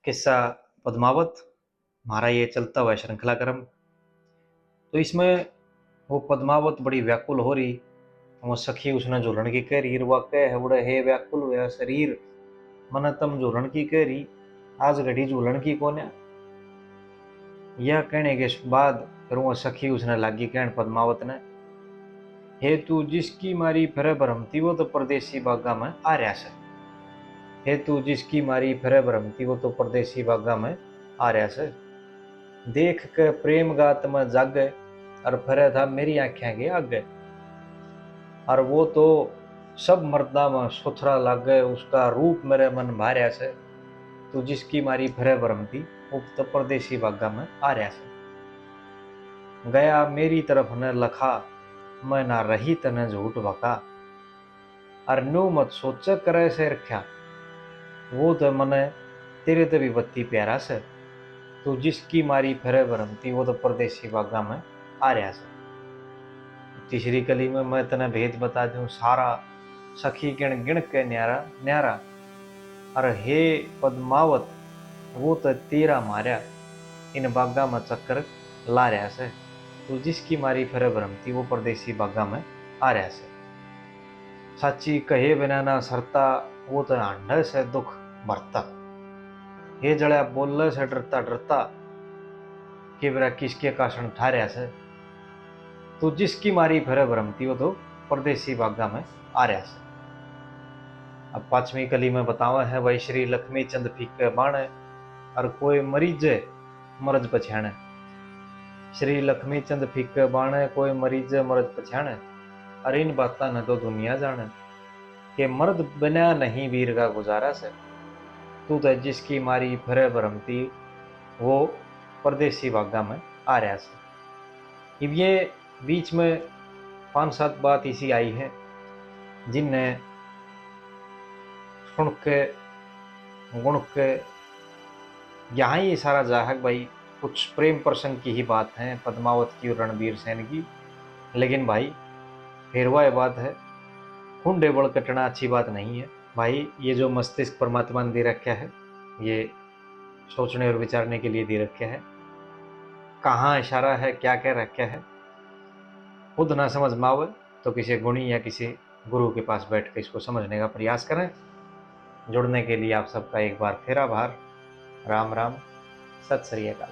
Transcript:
किस्सा पद्मावत, हमारा ये चलता हुआ श्रृंखला क्रम। तो इसमें वो पद्मावत बड़ी व्याकुल हो रही, वो सखी उसने झूलन की कह रही, वा कह उड़े हे व्याकुल हुआ शरीर, मन तम झूलन की कह रही, आज घड़ी झूलन की कोन्या। यह कहने के बाद फिर वो सखी उसने लागी कहन पद्मावत ने, हे तू जिसकी मारी फिर भरमती वो तो परदेसी बागा में आ रहा से। हे तू जिसकी मारी फिर भरमती वो तो परदेसी बागा में आ रहा से। देख के प्रेम गात में जागे, और फिर था मेरी आंखें के आगे। और वो तो सब मर्दा में सुथरा लागे, उसका रूप मेरे मन भार्या से। तू जिसकी मारी फिर भरमती वो तो परदेसी बागा में आ रहा से। गया मेरी तरफ न लखा, मैं ना रही तने झूठ बका। और न्यू मत सोच करे से रख्या, वो तो मने तेरे तो भी बत्ती प्यारा से। तू जिसकी मारी फिर भरमती वो तो परदेसी बागा में आ रहा से। तीसरी कली में मैं तने भेद बता दूं सारा, सखी गिण गिण के न्यारा न्यारा। अरे हे पद्मावत, वो तो तेरा मार्या इन बागा में चक्कर ला रहा से। तू जिसकी मारी फिर भरमती वो परदेसी बागा में आ रहा से। साची कहे बिना ना सरता, वो तो हांडे से दुख भरता। हे जड़या बोलने से डरता डरता, कि बेरा किसके काशन ठार्या से। तो जिसकी मारी फिर भरमती वो तो परदेसी बागा में आ रहा से। अब पांचवी कली में बतावा है, वही श्री लक्ष्मी चंद फीके बाणे, और कोई मरीजे मरज पछाणे। श्री लक्ष्मी चंद फीके बाणे, कोई मरीजे मरज पछाणे। और इन बातों ने तो दुनिया जाने, कि मर्द बिना नहीं वीर का गुजारा से। तू तो जिसकी मारी फिर भरमती वो परदेसी बागा में आ रहा से। अब ये बीच में 5-7 बात ऐसी आई है जिनने सुन के गुण के यहाँ ही इशारा जाहक भाई कुछ प्रेम प्रसंग की ही बात है, पद्मावत की और रणबीर सेन की। लेकिन भाई फिर वह बात है, खून डेबड़ कटना अच्छी बात नहीं है भाई। ये जो मस्तिष्क परमात्मा ने दे रखा है, ये सोचने और विचारने के लिए दे रखा है। कहाँ इशारा है, क्या कह रखा है, खुद ना समझ में आवे तो किसी गुणी या किसी गुरु के पास बैठ कर इसको समझने का प्रयास करें। जुड़ने के लिए आप सबका एक बार फिर आभार। राम राम, सत श्री अकाल।